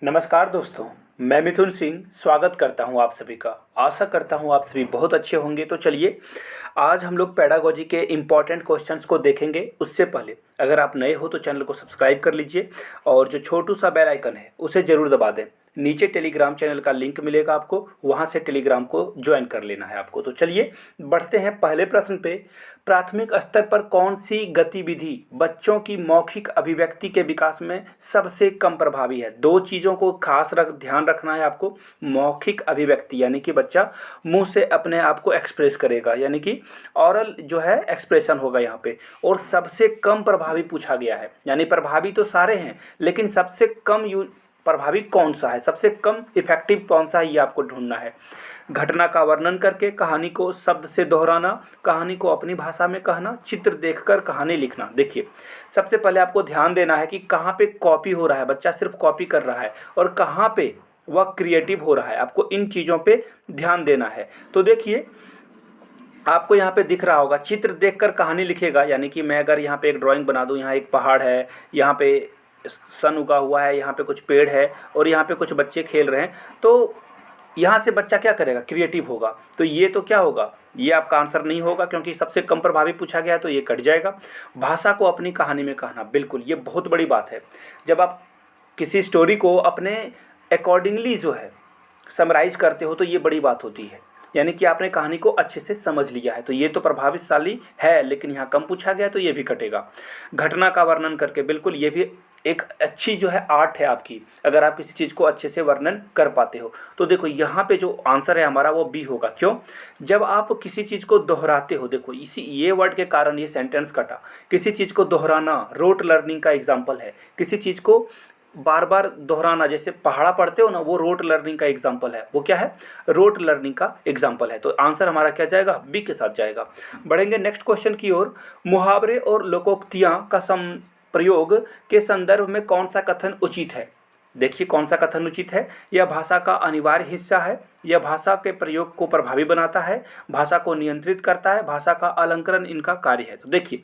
नमस्कार दोस्तों, मैं मिथुन सिंह स्वागत करता हूं आप सभी का। आशा करता हूं आप सभी बहुत अच्छे होंगे। तो चलिए, आज हम लोग पेडागोजी के इम्पॉर्टेंट क्वेश्चंस को देखेंगे। उससे पहले अगर आप नए हो तो चैनल को सब्सक्राइब कर लीजिए और जो छोटू सा बेल आइकन है उसे ज़रूर दबा दें। नीचे टेलीग्राम चैनल का लिंक मिलेगा आपको, वहां से टेलीग्राम को ज्वाइन कर लेना है आपको। तो चलिए बढ़ते हैं पहले प्रश्न पे। प्राथमिक स्तर पर कौन सी गतिविधि बच्चों की मौखिक अभिव्यक्ति के विकास में सबसे कम प्रभावी है? दो चीज़ों को खास ध्यान रखना है आपको। मौखिक अभिव्यक्ति यानी कि बच्चा मुंह से अपने आप को एक्सप्रेस करेगा, यानी कि ऑरल जो है एक्सप्रेशन होगा यहाँ पे। और सबसे कम प्रभावी पूछा गया है, यानी प्रभावी तो सारे हैं लेकिन सबसे कम प्रभावी कौन सा है, सबसे कम इफेक्टिव कौन सा है, ये आपको ढूंढना है। घटना का वर्णन करके कहानी को शब्द से दोहराना, कहानी को अपनी भाषा में कहना, चित्र देखकर कहानी लिखना। देखिए, सबसे पहले आपको ध्यान देना है कि कहाँ पे कॉपी हो रहा है, बच्चा सिर्फ कॉपी कर रहा है, और कहाँ पे वह क्रिएटिव हो रहा है। आपको इन चीज़ों पे ध्यान देना है। तो देखिए, आपको यहाँ पे दिख रहा होगा चित्र देखकर कहानी लिखेगा, यानी कि मैं अगर यहाँ पे एक ड्राइंग बना दूँ, यहाँ एक पहाड़ है, यहाँ पे सन उगा हुआ है, यहाँ पे कुछ पेड़ है और यहाँ पे कुछ बच्चे खेल रहे हैं, तो यहाँ से बच्चा क्या करेगा? क्रिएटिव होगा। तो ये तो क्या होगा? ये आपका आंसर नहीं होगा, क्योंकि सबसे कम प्रभावी पूछा गया है, तो ये कट जाएगा। भाषा को अपनी कहानी में कहना, बिल्कुल ये बहुत बड़ी बात है। जब आप किसी स्टोरी को अपने अकॉर्डिंगली जो है समराइज करते हो तो ये बड़ी बात होती है, यानी कि आपने कहानी को अच्छे से समझ लिया है। तो ये तो प्रभावशाली है, लेकिन यहाँ कम पूछा गया तो ये भी कटेगा। घटना का वर्णन करके, बिल्कुल ये भी एक अच्छी जो है आर्ट है आपकी, अगर आप किसी चीज़ को अच्छे से वर्णन कर पाते हो। तो देखो यहाँ पे जो आंसर है हमारा वो बी होगा। क्यों? जब आप किसी चीज़ को दोहराते हो, देखो इसी ये वर्ड के कारण ये सेंटेंस कटा। किसी चीज़ को दोहराना रोट लर्निंग का एग्जाम्पल है। किसी चीज़ को बार बार दोहराना, जैसे पहाड़ा पढ़ते हो ना, वो रोट लर्निंग का एग्जाम्पल है। वो क्या है? रोट लर्निंग का एग्जाम्पल है। तो आंसर हमारा क्या जाएगा? बी के साथ जाएगा। बढ़ेंगे नेक्स्ट क्वेश्चन की ओर। मुहावरे और लोकोक्तियां का प्रयोग के संदर्भ में कौन सा कथन उचित है? देखिए, कौन सा कथन उचित है? यह भाषा का अनिवार्य हिस्सा है, यह भाषा के प्रयोग को प्रभावी बनाता है, भाषा को नियंत्रित करता है, भाषा का अलंकरण इनका कार्य है। तो देखिए,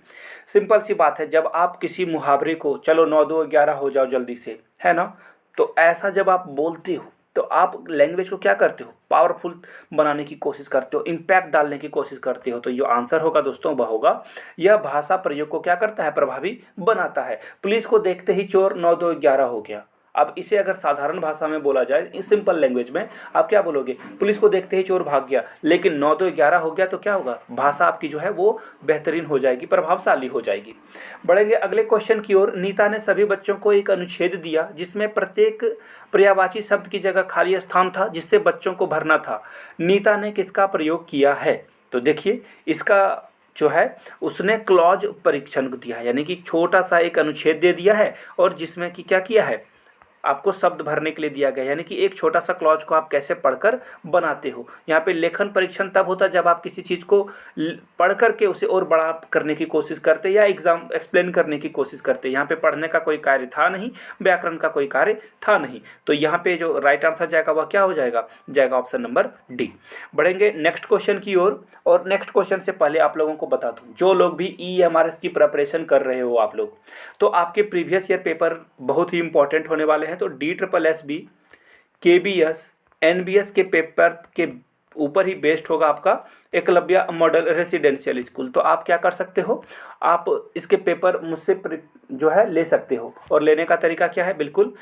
सिंपल सी बात है, जब आप किसी मुहावरे को, चलो 9 2 11 हो जाओ जल्दी से, है ना, तो ऐसा जब आप बोलते हो तो आप लैंग्वेज को क्या करते हो? पावरफुल बनाने की कोशिश करते हो, इम्पैक्ट डालने की कोशिश करते हो। तो जो आंसर होगा दोस्तों वह होगा, यह भाषा प्रयोग को क्या करता है? प्रभावी बनाता है। पुलिस को देखते ही चोर 9 2 11 हो गया। अब इसे अगर साधारण भाषा में बोला जाए, इस सिंपल लैंग्वेज में, आप क्या बोलोगे? पुलिस को देखते ही चोर भाग गया, लेकिन 9 2 11 हो गया, तो क्या होगा? भाषा आपकी जो है वो बेहतरीन हो जाएगी, प्रभावशाली हो जाएगी। बढ़ेंगे अगले क्वेश्चन की ओर। नीता ने सभी बच्चों को एक अनुच्छेद दिया जिसमें प्रत्येक पर्यायवाची शब्द की जगह खाली स्थान था जिससे बच्चों को भरना था। नीता ने किसका प्रयोग किया है? तो देखिए, इसका जो है उसने क्लॉज परीक्षण को दिया है, यानी कि छोटा सा एक अनुच्छेद दे दिया है और जिसमें कि क्या किया है? आपको शब्द भरने के लिए दिया गया, यानी कि एक छोटा सा क्लॉज को आप कैसे पढ़कर बनाते हो। यहाँ पे लेखन परीक्षण तब होता है जब आप किसी चीज़ को पढ़ करके उसे और बड़ा करने की कोशिश करते या एग्जाम एक्सप्लेन करने की कोशिश करते। यहाँ पे पढ़ने का कोई कार्य था नहीं, व्याकरण का कोई कार्य था नहीं। तो यहाँ पे जो राइट आंसर जाएगा वह क्या हो जाएगा? जाएगा ऑप्शन नंबर डी। बढ़ेंगे नेक्स्ट क्वेश्चन की ओर। और नेक्स्ट क्वेश्चन से पहले आप लोगों को बता दूँ, जो लोग भी EMRS की प्रिपरेशन कर रहे हो आप लोग, तो आपके प्रीवियस ईयर पेपर बहुत ही इंपॉर्टेंट होने वाले हैं। तो DSSB, KBS, NBS के पेपर के ऊपर ही बेस्ड होगा आपका एकलव्य मॉडल रेसिडेंशियल स्कूल। तो आप क्या कर सकते हो? आप इसके पेपर मुझसे जो है ले सकते हो। और लेने का तरीका क्या है? बिल्कुल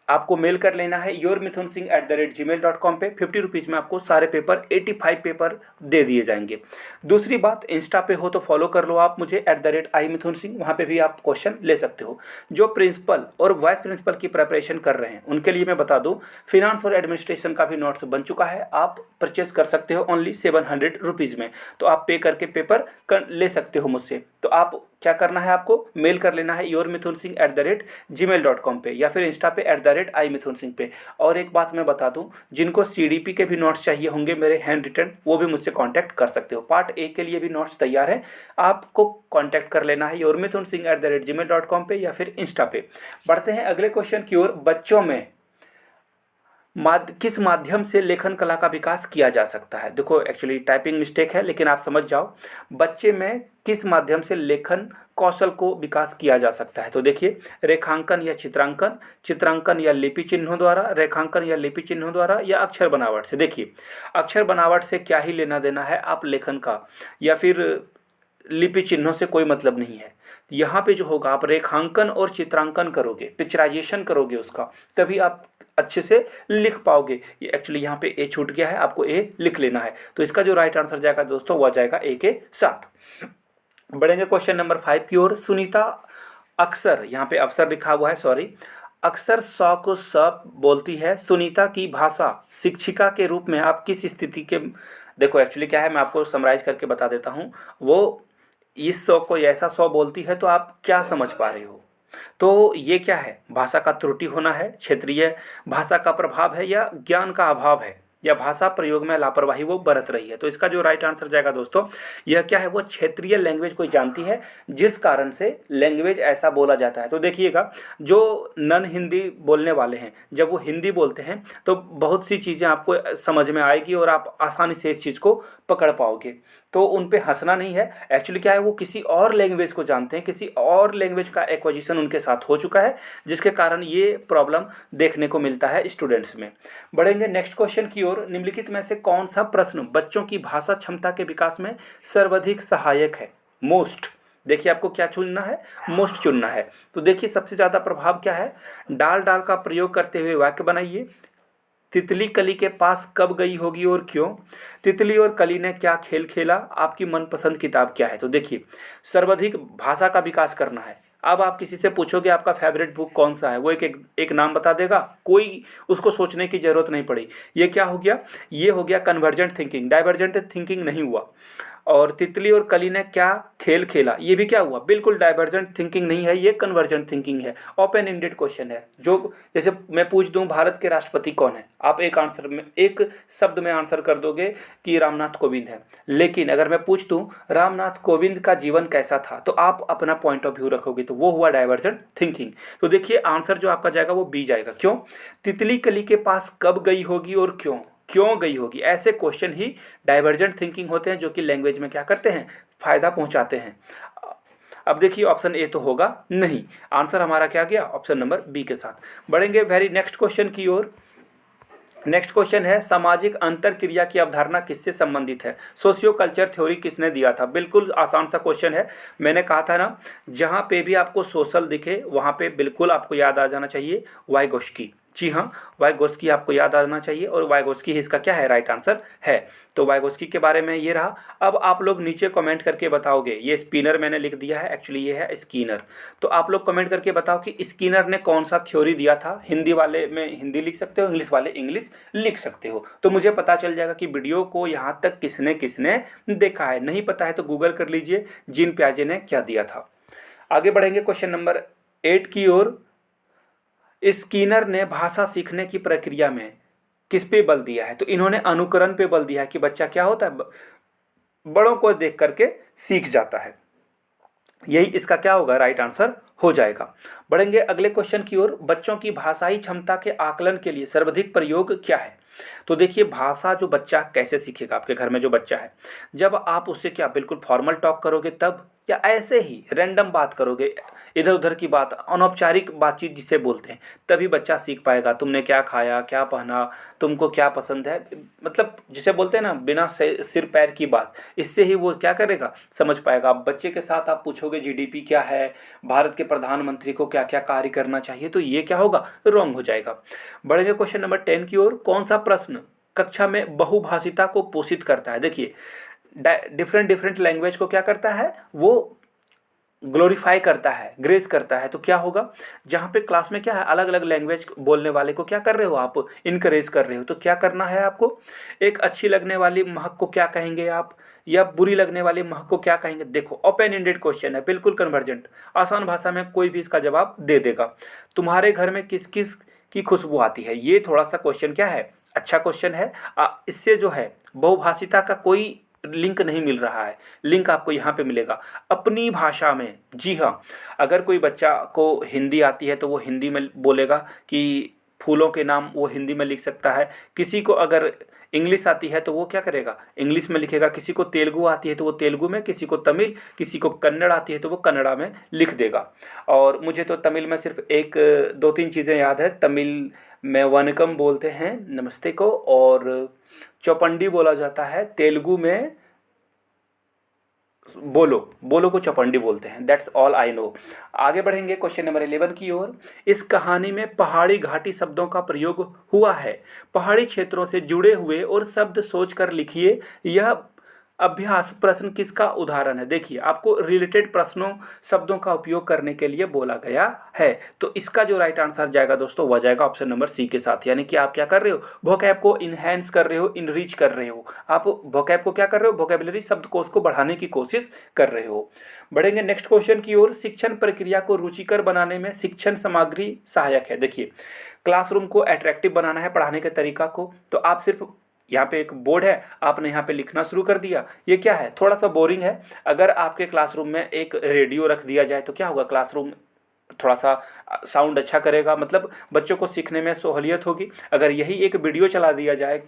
आपको मेल कर लेना है yourmithunsingh@gmail.com पे। 50 रुपीज़ में आपको सारे पेपर 85 पेपर दे दिए जाएंगे। दूसरी बात, इंस्टा पे हो तो फॉलो कर लो आप मुझे @imithunsingh, वहाँ पे भी आप क्वेश्चन ले सकते हो। जो प्रिंसिपल और वाइस प्रिंसिपल की प्रिपरेशन कर रहे हैं उनके लिए मैं बता दूँ, फिनांस और एडमिनिस्ट्रेशन का भी नोट्स बन चुका है, आप परचेस कर सकते हो ओनली 700 रुपीज़ में। तो आप पे करके पेपर ले सकते हो मुझसे। तो आप क्या करना है? आपको मेल कर लेना है yourmithunsingh@gmail.com पे, या फिर इंस्टा पे @imithunsingh पे। और एक बात मैं बता दूं, जिनको CDP के भी नोट्स चाहिए होंगे मेरे हैंड रिटन, वो भी मुझसे कांटेक्ट कर सकते हो। पार्ट ए के लिए भी नोट्स तैयार है, आपको कांटेक्ट कर लेना है yourmithunsingh@gmail.com पे या फिर इंस्टा पे। बढ़ते हैं अगले क्वेश्चन की ओर। बच्चों में किस माध्यम से लेखन कला का विकास किया जा सकता है? देखो, एक्चुअली टाइपिंग मिस्टेक है, लेकिन आप समझ जाओ। बच्चे में किस माध्यम से लेखन कौशल को विकास किया जा सकता है? तो देखिए, रेखांकन या चित्रांकन, चित्रांकन या लिपि चिन्हों द्वारा, रेखांकन या लिपि चिन्हों द्वारा, या अक्षर बनावट से। देखिए, अक्षर बनावट से क्या ही लेना देना है आप लेखन का, या फिर लिपि चिन्हों से कोई मतलब नहीं है। यहाँ पे जो होगा, आप रेखांकन और चित्रांकन करोगे, पिक्चराइजेशन करोगे उसका, तभी आप अच्छे से लिख पाओगे। ये एक्चुअली यहाँ पे ए छूट गया है, आपको ए लिख लेना है। तो इसका जो राइट आंसर जाएगा दोस्तों, वह जाएगा ए के साथ। बढ़ेंगे क्वेश्चन नंबर 5 की ओर। सुनीता अक्सर, यहाँ पे अक्सर लिखा हुआ है, सॉरी, अक्सर सौ को सब बोलती है। सुनीता की भाषा शिक्षिका के रूप में आप किस स्थिति के, देखो एक्चुअली क्या है, मैं आपको समराइज करके बता देता हूँ। वो इस सौ को ऐसा सौ बोलती है, तो आप क्या समझ पा रहे हो? तो ये क्या है? भाषा का त्रुटि होना है, क्षेत्रीय भाषा का प्रभाव है, या ज्ञान का अभाव है, या भाषा प्रयोग में लापरवाही वो बरत रही है? तो इसका जो राइट आंसर जाएगा दोस्तों, यह क्या है, वो क्षेत्रीय लैंग्वेज को जानती है, जिस कारण से लैंग्वेज ऐसा बोला जाता है। तो देखिएगा, जो नन हिंदी बोलने वाले हैं, जब वो हिंदी बोलते हैं तो बहुत सी चीज़ें आपको समझ में आएगी और आप आसानी से इस चीज़ को पकड़ पाओगे। तो उन पे हंसना नहीं है, एक्चुअली क्या है, वो किसी और लैंग्वेज को जानते हैं, किसी और लैंग्वेज का एक्विजिशन उनके साथ हो चुका है, जिसके कारण ये प्रॉब्लम देखने को मिलता है स्टूडेंट्स में। बढ़ेंगे नेक्स्ट क्वेश्चन की ओर। निम्नलिखित में से कौन सा प्रश्न बच्चों की भाषा क्षमता के विकास में सर्वाधिक सहायक है? मोस्ट, देखिए आपको क्या चुनना है, मोस्ट चुनना है। तो देखिए, सबसे ज़्यादा प्रभाव क्या है, डाल डाल का प्रयोग करते हुए वाक्य बनाइए। तितली कली के पास कब गई होगी और क्यों? तितली और कली ने क्या खेल खेला? आपकी मनपसंद किताब क्या है? तो देखिए, सर्वाधिक भाषा का विकास करना है। अब आप किसी से पूछोगे आपका फेवरेट बुक कौन सा है, वो एक नाम बता देगा, कोई उसको सोचने की जरूरत नहीं पड़ी। ये क्या हो गया? ये हो गया कन्वर्जेंट थिंकिंग, डाइवर्जेंट थिंकिंग नहीं हुआ। और तितली और कली ने क्या खेल खेला, ये भी क्या हुआ? बिल्कुल डाइवर्जेंट थिंकिंग नहीं है, ये कन्वर्जेंट थिंकिंग है। ओपन एंडेड क्वेश्चन है। जो जैसे मैं पूछ दूं भारत के राष्ट्रपति कौन है, आप एक आंसर में, एक शब्द में आंसर कर दोगे कि रामनाथ कोविंद है। लेकिन अगर मैं पूछ दूं रामनाथ कोविंद का जीवन कैसा था, तो आप अपना पॉइंट ऑफ व्यू रखोगे, तो वो हुआ डाइवर्जेंट थिंकिंग। तो देखिए, आंसर जो आपका जाएगा वो बी जाएगा। क्यों? तितली कली के पास कब गई होगी और क्यों, क्यों गई होगी, ऐसे क्वेश्चन ही डाइवर्जेंट थिंकिंग होते हैं, जो कि लैंग्वेज में क्या करते हैं, फायदा पहुंचाते हैं। अब देखिए, ऑप्शन ए तो होगा नहीं, आंसर हमारा क्या गया, ऑप्शन नंबर बी के साथ। बढ़ेंगे वेरी नेक्स्ट क्वेश्चन की ओर। नेक्स्ट क्वेश्चन है, सामाजिक अंतर क्रिया की अवधारणा किससे संबंधित है? सोशियो कल्चर थ्योरी किसने दिया था? बिल्कुल आसान सा क्वेश्चन है। मैंने कहा था ना, जहाँ पे भी आपको सोशल दिखे वहाँ पे बिल्कुल आपको याद आ जाना चाहिए वाइगोस्की। जी हाँ, वाइगोस्की आपको याद आना चाहिए, और वाइगोस्की ही इसका क्या है, राइट आंसर है। तो वाइगोस्की के बारे में ये रहा। अब आप लोग नीचे कमेंट करके बताओगे, ये स्पिनर मैंने लिख दिया है, एक्चुअली ये है स्किनर। तो आप लोग कमेंट करके बताओ कि स्किनर ने कौन सा थ्योरी दिया था। हिंदी वाले में हिंदी लिख सकते हो, इंग्लिश वाले इंग्लिश लिख सकते हो, तो मुझे पता चल जाएगा कि वीडियो को यहाँ तक किसने किसने देखा है। नहीं पता है तो गूगल कर लीजिए, जीन प्याजे ने क्या दिया था। आगे बढ़ेंगे क्वेश्चन नंबर 8 की ओर। स्किनर ने भाषा सीखने की प्रक्रिया में किस पे बल दिया है? तो इन्होंने अनुकरण पे बल दिया है, कि बच्चा क्या होता है, बड़ों को देख करके सीख जाता है। यही इसका क्या होगा, राइट आंसर हो जाएगा। बढ़ेंगे अगले क्वेश्चन की ओर। बच्चों की भाषाई क्षमता के आकलन के लिए सर्वाधिक प्रयोग क्या है? तो देखिए, भाषा जो बच्चा कैसे सीखेगा, आपके घर में जो बच्चा है, जब आप उससे क्या बिल्कुल फॉर्मल टॉक करोगे तब, या ऐसे ही रैंडम बात करोगे, इधर उधर की बात, अनौपचारिक बातचीत जिसे बोलते हैं, तभी बच्चा सीख पाएगा। तुमने क्या खाया, क्या पहना, तुमको क्या पसंद है, मतलब जिसे बोलते हैं ना, बिना सिर पैर की बात, इससे ही वो क्या करेगा, समझ पाएगा। अब बच्चे के साथ आप पूछोगे जीडीपी क्या है, भारत के प्रधानमंत्री को क्या क्या कार्य करना चाहिए, तो ये क्या होगा, रॉन्ग हो जाएगा। बढ़ेंगे क्वेश्चन नंबर 10 की ओर। कौन सा प्रश्न कक्षा में बहुभाषिता को पोषित करता है? देखिए, डिफरेंट लैंग्वेज को क्या करता है, वो ग्लोरीफाई करता है, ग्रेस करता है। तो क्या होगा, जहाँ पे क्लास में क्या है, अलग अलग लैंग्वेज बोलने वाले को क्या कर रहे हो आप, इनकरेज कर रहे हो। तो क्या करना है आपको, एक अच्छी लगने वाली महक को क्या कहेंगे आप, या बुरी लगने वाली महक को क्या कहेंगे? देखो, ओपन एंडेड क्वेश्चन है, बिल्कुल कन्वर्जेंट, आसान भाषा में कोई भी इसका जवाब दे देगा। तुम्हारे घर में किस किस की खुशबू आती है, ये थोड़ा सा क्वेश्चन क्या है, अच्छा क्वेश्चन है। इससे जो है बहुभाषिता का कोई लिंक नहीं मिल रहा है, लिंक आपको यहाँ पे मिलेगा अपनी भाषा में। जी हाँ, अगर कोई बच्चा को हिंदी आती है तो वो हिंदी में बोलेगा कि फूलों के नाम वो हिंदी में लिख सकता है। किसी को अगर इंग्लिश आती है तो वो क्या करेगा, इंग्लिश में लिखेगा। किसी को तेलुगु आती है तो वो तेलुगु में, किसी को तमिल, किसी को कन्नड़ आती है तो वो कन्नड़ा में लिख देगा। और मुझे तो तमिल में सिर्फ एक दो तीन चीज़ें याद है। तमिल में वनकम बोलते हैं नमस्ते को, और चौपंडी बोला जाता है। तेलुगु में बोलो, बोलो को चौपंडी बोलते हैं। That's all I know. आगे बढ़ेंगे क्वेश्चन नंबर 11 की ओर। इस कहानी में पहाड़ी घाटी शब्दों का प्रयोग हुआ है। पहाड़ी क्षेत्रों से जुड़े हुए और शब्द सोचकर लिखिए। यह अभ्यास प्रश्न किसका उदाहरण है। देखिए, आपको रिलेटेड प्रश्नों शब्दों का उपयोग करने के लिए बोला गया है। तो इसका जो राइट आंसर जाएगा दोस्तों, वह जाएगा ऑप्शन नंबर सी के साथ। यानी कि आप क्या कर रहे हो, वोकैब को इनहेंस कर रहे हो, इनरीच कर रहे हो। आप वोकैब को क्या कर रहे हो, वोकैबुलरी शब्दकोश को बढ़ाने की कोशिश कर रहे हो। बढ़ेंगे नेक्स्ट क्वेश्चन की ओर। शिक्षण प्रक्रिया को रुचिकर बनाने में शिक्षण सामग्री सहायक है। देखिए, क्लासरूम को अट्रैक्टिव बनाना है, पढ़ाने के तरीका को। तो आप सिर्फ यहाँ पे एक बोर्ड है, आपने यहाँ पे लिखना शुरू कर दिया। ये क्या है, थोड़ा सा बोरिंग है। अगर आपके क्लासरूम में एक रेडियो रख दिया जाए तो क्या होगा, क्लासरूम थोड़ा सा साउंड अच्छा करेगा, मतलब बच्चों को सीखने में सहूलियत होगी। अगर यही एक वीडियो चला दिया जाए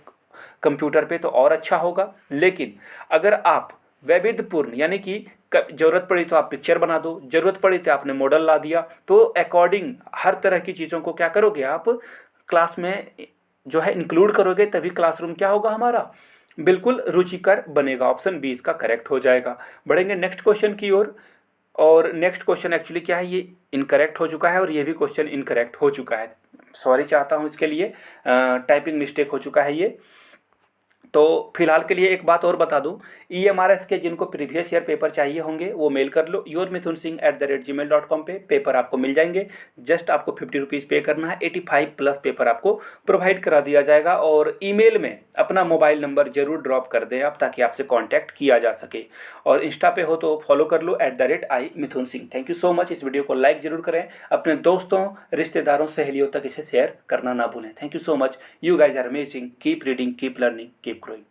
कंप्यूटर पे तो और अच्छा होगा। लेकिन अगर आप वैविध्यपूर्ण, यानी कि जरूरत पड़ी तो आप पिक्चर बना दो, जरूरत पड़ी तो आपने मॉडल ला दिया, तो अकॉर्डिंग हर तरह की चीज़ों को क्या करोगे आप क्लास में जो है इंक्लूड करोगे, तभी क्लासरूम क्या होगा हमारा, बिल्कुल रुचिकर बनेगा। ऑप्शन बी इसका करेक्ट हो जाएगा। बढ़ेंगे नेक्स्ट क्वेश्चन की ओर। और नेक्स्ट क्वेश्चन एक्चुअली क्या है, ये इनकरेक्ट हो चुका है और ये भी क्वेश्चन इनकरेक्ट हो चुका है। सॉरी चाहता हूँ इसके लिए, टाइपिंग मिस्टेक हो चुका है ये। तो फिलहाल के लिए एक बात और बता दूं, EMRS के जिनको प्रीवियस ईयर पेपर चाहिए होंगे वो मेल कर लो yourmithunsingh@gmail.com पे। पेपर आपको मिल जाएंगे। जस्ट आपको 50 रुपीज़ पे करना है। 85 प्लस पेपर आपको प्रोवाइड करा दिया जाएगा। और ईमेल में अपना मोबाइल नंबर जरूर ड्रॉप कर दें आप, ताकि आपसे कॉन्टैक्ट किया जा सके। और इंस्टा पे हो तो फॉलो कर लो @i-mithun-singh। Thank you so much. इस वीडियो को लाइक जरूर करें, अपने दोस्तों, रिश्तेदारों, सहेलियों तक इसे शेयर करना ना भूलें। Thank you so much. You guys are amazing. Keep reading, keep learning, keep growing।